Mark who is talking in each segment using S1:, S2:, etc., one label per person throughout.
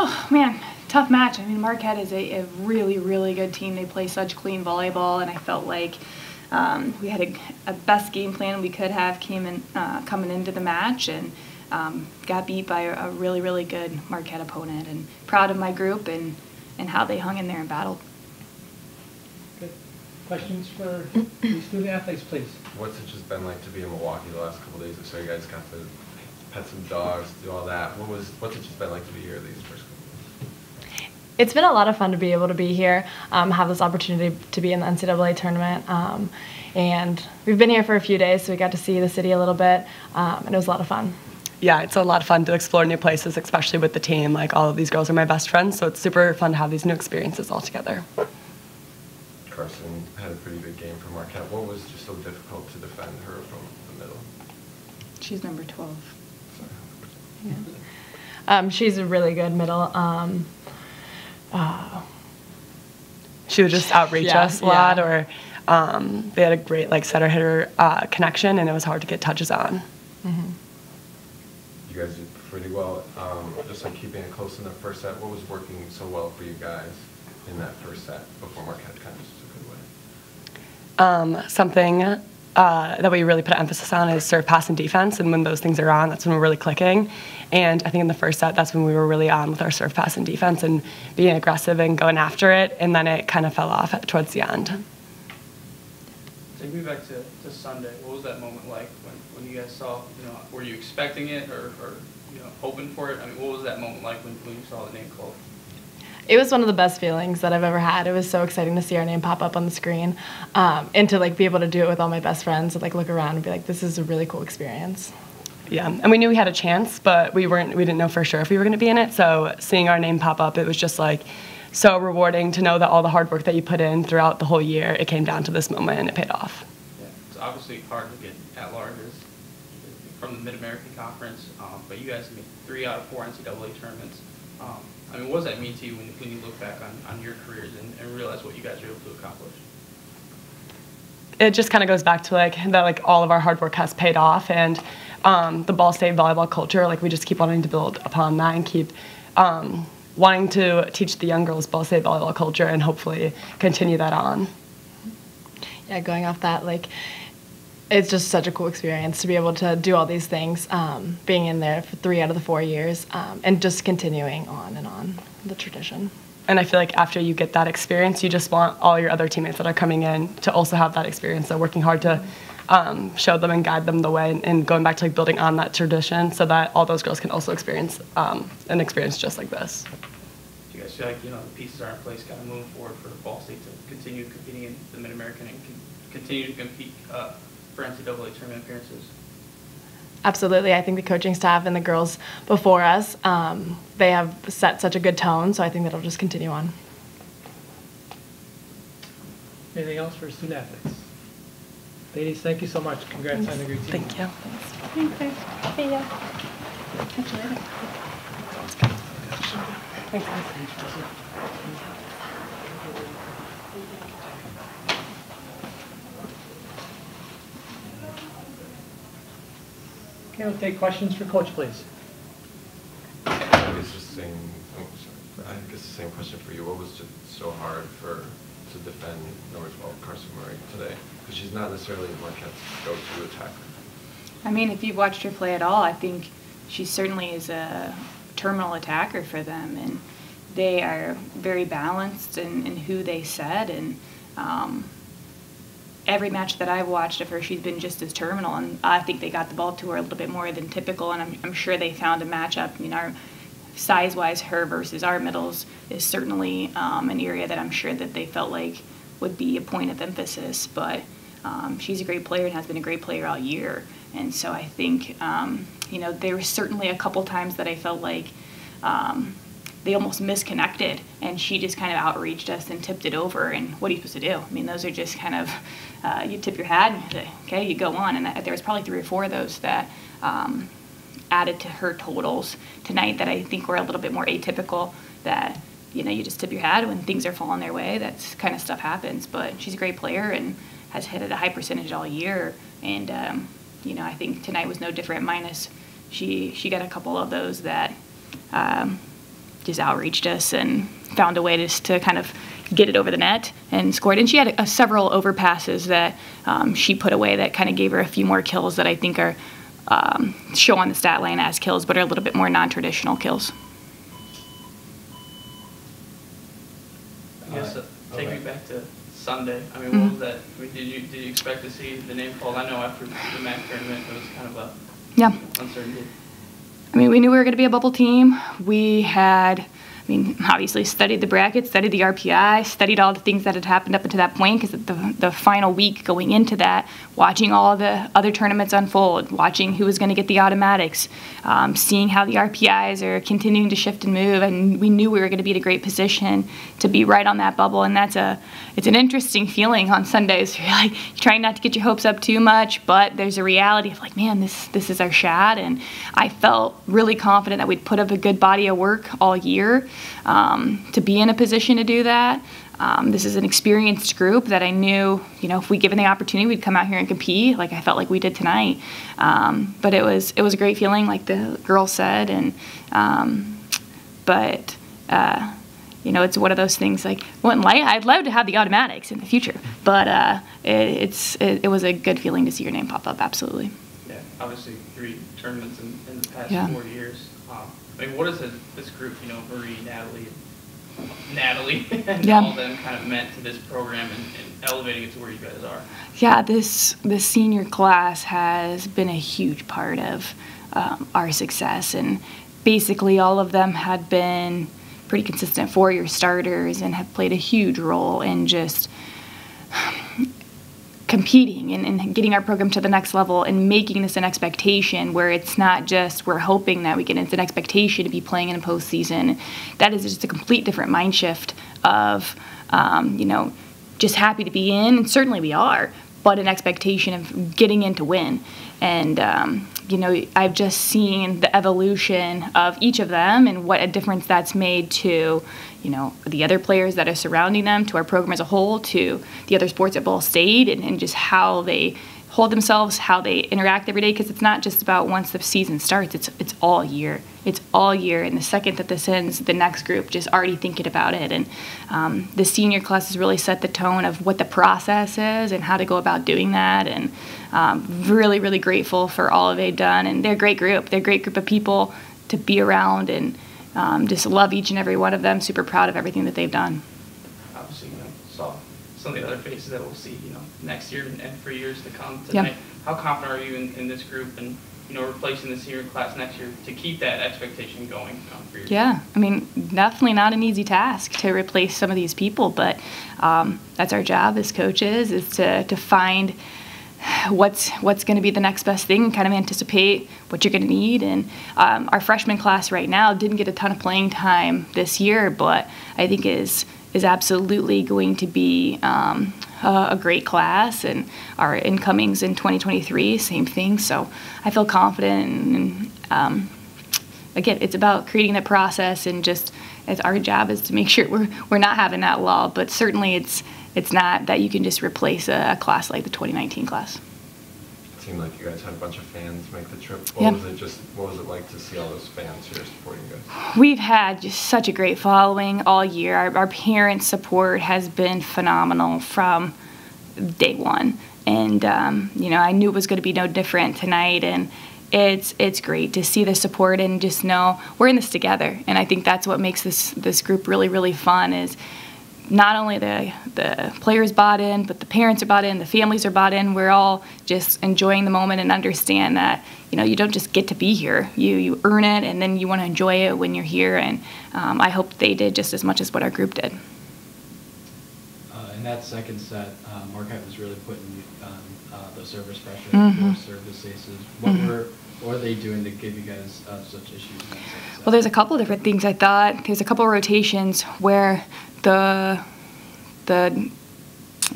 S1: Oh, man, tough match. I mean, Marquette is a really, really good team. They play such clean volleyball, and I felt like we had a best game plan we could have coming into the match, and got beat by a really, really good Marquette opponent. And proud of my group and how they hung in there and battled.
S2: Good. Questions for the student athletes, please?
S3: What's it just been like to be in Milwaukee the last couple of days? So you guys got to pet some dogs, do all that. What's it just been like to be here these first couple of days?
S4: It's been a lot of fun to be able to be here, have this opportunity to be in the NCAA tournament. And we've been here for a few days, so we got to see the city a little bit, and it was a lot of fun.
S5: Yeah, it's a lot of fun to explore new places, especially with the team. Like, all of these girls are my best friends, so it's super fun to have these new experiences all together.
S3: Carson had a pretty good game for Marquette. What was just so difficult to defend her from the middle?
S1: She's number 12.
S3: Sorry.
S4: Yeah. She's a really good middle.
S5: She would just outreach us a lot, or they had a great setter-hitter connection, and it was hard to get touches on.
S4: Mm-hmm.
S3: You guys did pretty well. Just keeping it close in the first set. What was working so well for you guys in that first set before Marquette kind of just took it away?
S5: Something that we really put emphasis on is serve, pass, and defense, and when those things are on, that's when we're really clicking. And I think in the first set, that's when we were really on with our serve, pass, and defense and being aggressive and going after it, and then it kind of fell off towards the end.
S6: Take me back to Sunday. What was that moment like when you guys saw, were you expecting it or hoping for it? I mean, what was that moment like when you saw the name called?
S4: It was one of the best feelings that I've ever had. It was so exciting to see our name pop up on the screen, and to be able to do it with all my best friends and look around and be like, this is a really cool experience.
S5: Yeah, and we knew we had a chance, but we didn't know for sure if we were going to be in it. So seeing our name pop up, it was just so rewarding to know that all the hard work that you put in throughout the whole year, it came down to this moment and it paid off.
S6: Yeah, it's obviously hard to get at large from the Mid-American Conference, but you guys made 3 out of 4 NCAA tournaments. I mean, what does that mean to you when you look back on your careers and realize what you guys were able to accomplish?
S5: It just kind of goes back to that all of our hard work has paid off, and the Ball State volleyball culture, we just keep wanting to build upon that and keep wanting to teach the young girls Ball State volleyball culture and hopefully continue that on.
S4: Yeah, going off that, it's just such a cool experience to be able to do all these things, being in there for 3 out of the 4 years, and just continuing on and on the tradition.
S5: And I feel like after you get that experience, you just want all your other teammates that are coming in to also have that experience. So working hard to show them and guide them the way, and going back to building on that tradition so that all those girls can also experience an experience just like this.
S6: Do you guys feel like the pieces are in place kind of moving forward for Ball State to continue competing in the Mid-American and continue to compete for NCAA tournament appearances?
S4: Absolutely. I think the coaching staff and the girls before us, they have set such a good tone, so I think that'll just continue on.
S2: Anything else for student athletes? Ladies, thank you so much. Congrats on the great team.
S5: Thank you.
S1: Thanks. See ya. Catch you later.
S5: Thanks.
S2: Okay, we'll take questions for Coach, please.
S3: I guess the same question for you. What was just so hard to defend number 12 Carson Murray today? Because she's not necessarily Marquette's go-to attacker.
S1: I mean, if you've watched her play at all, I think she certainly is a terminal attacker for them, and they are very balanced in who they set, and every match that I've watched of her, she's been just as terminal, and I think they got the ball to her a little bit more than typical, and I'm sure they found a matchup. I mean, our size-wise, her versus our middles is certainly an area that I'm sure that they felt like would be a point of emphasis, but she's a great player and has been a great player all year, and so I think, there were certainly a couple times that I felt like they almost misconnected, and she just kind of outreached us and tipped it over, and what are you supposed to do? I mean, those are just kind of, you tip your hat and you say, okay, you go on, and there was probably 3 or 4 of those that added to her totals tonight that I think were a little bit more atypical, that, you just tip your hat when things are falling their way. That kind of stuff happens, but she's a great player and has hit at a high percentage all year, and, I think tonight was no different, minus she got a couple of those that just outreached us and found a way to kind of get it over the net and scored. And she had several overpasses that she put away that kind of gave her a few more kills that I think are show on the stat line as kills, but are a little bit more non-traditional kills.
S6: I guess take me back to Sunday. I mean, what was that? I mean, did you expect to see the name called? I know after the MAC tournament, it was kind of a uncertainty.
S1: I mean, we knew we were going to be a bubble team. We had, obviously studied the brackets, studied the RPI, studied all the things that had happened up until that point, because the final week going into that, watching all the other tournaments unfold, watching who was going to get the automatics, seeing how the RPIs are continuing to shift and move, and we knew we were going to be in a great position to be right on that bubble. And it's an interesting feeling on Sundays. You're like trying not to get your hopes up too much, but there's a reality of like, man, this is our shot. And I felt really confident that we'd put up a good body of work all year to be in a position to do that. This is an experienced group that I knew, if we given the opportunity, we'd come out here and compete like I felt like we did tonight. But it was a great feeling, like the girl said, and it's one of those things like, I'd love to have the automatics in the future, but it was a good feeling to see your name pop up, absolutely.
S6: Yeah, obviously 3 tournaments in the past 4 years. What has this group, Marie, Natalie, and all of them kind of meant to this program and elevating it to where you guys are? Yeah,
S1: this senior class has been a huge part of our success, and basically all of them had been pretty consistent 4-year starters and have played a huge role in just competing and getting our program to the next level and making this an expectation where it's not just we're hoping that we get into an expectation to be playing in a postseason. That is just a complete different mind shift of, just happy to be in, and certainly we are, but an expectation of getting in to win. And, I've just seen the evolution of each of them and what a difference that's made to, the other players that are surrounding them, to our program as a whole, to the other sports at Ball State, and just how they hold themselves, how they interact every day, because it's not just about once the season starts, it's all year. It's all year, and the second that this ends, the next group just already thinking about it. And the senior class has really set the tone of what the process is and how to go about doing that, and really, really grateful for all they've done. And they're a great group. They're a great group of people to be around, and just love each and every one of them, super proud of everything that they've done.
S6: Obviously, saw some of the other faces that we'll see, next year and for years to come tonight. Yep. How confident are you in this group and, replacing the senior class next year to keep that expectation going for your team?
S1: Definitely not an easy task to replace some of these people, but that's our job as coaches, is to find what's going to be the next best thing and kind of anticipate what you're going to need. And our freshman class right now didn't get a ton of playing time this year, but I think is absolutely going to be a great class. And our incomings in 2023, same thing. So I feel confident. And again, it's about creating the process, and just as our job is to make sure we're not having that lull. But certainly it's not that you can just replace a class like the 2019 class.
S3: It seemed like you guys had a bunch of fans make the trip. What was it like to see all those fans here supporting you guys?
S1: We've had just such a great following all year. Our parents' support has been phenomenal from day one. And, I knew it was going to be no different tonight. And it's great to see the support and just know we're in this together. And I think that's what makes this group really, really fun, is not only the players bought in, but the parents are bought in, the families are bought in. We're all just enjoying the moment and understand that, you don't just get to be here. You earn it, and then you want to enjoy it when you're here. And I hope they did just as much as what our group did.
S7: In that second set, Marquette was really putting the service pressure, more service aces. What were they doing to give you guys such issues in that second set?
S1: Well, there's a couple of different things. I thought there's a couple of rotations where the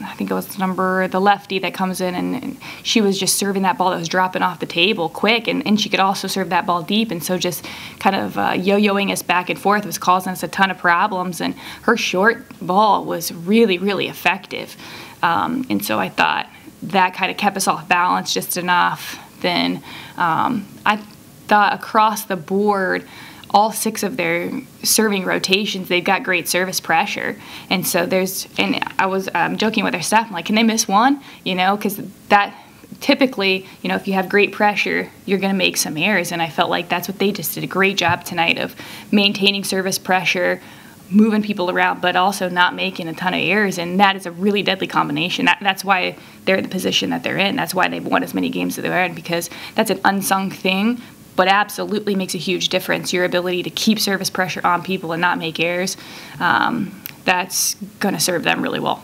S1: I think it was the lefty that comes in, and she was just serving that ball that was dropping off the table quick, and she could also serve that ball deep, and so just kind of yo-yoing us back and forth was causing us a ton of problems, and her short ball was really, really effective. And so I thought that kind of kept us off balance just enough. Then I thought across the board, all 6 of their serving rotations, they've got great service pressure. And so and I was joking with their staff, I'm like, can they miss one? You know, because that typically, you know, if you have great pressure, you're going to make some errors. And I felt like that's what they just did a great job tonight of maintaining service pressure, moving people around, but also not making a ton of errors. And that is a really deadly combination. That's why they're in the position that they're in. That's why they've won as many games as they're in, because that's an unsung thing, but absolutely makes a huge difference. Your ability to keep service pressure on people and not make errors, that's going to serve them really well.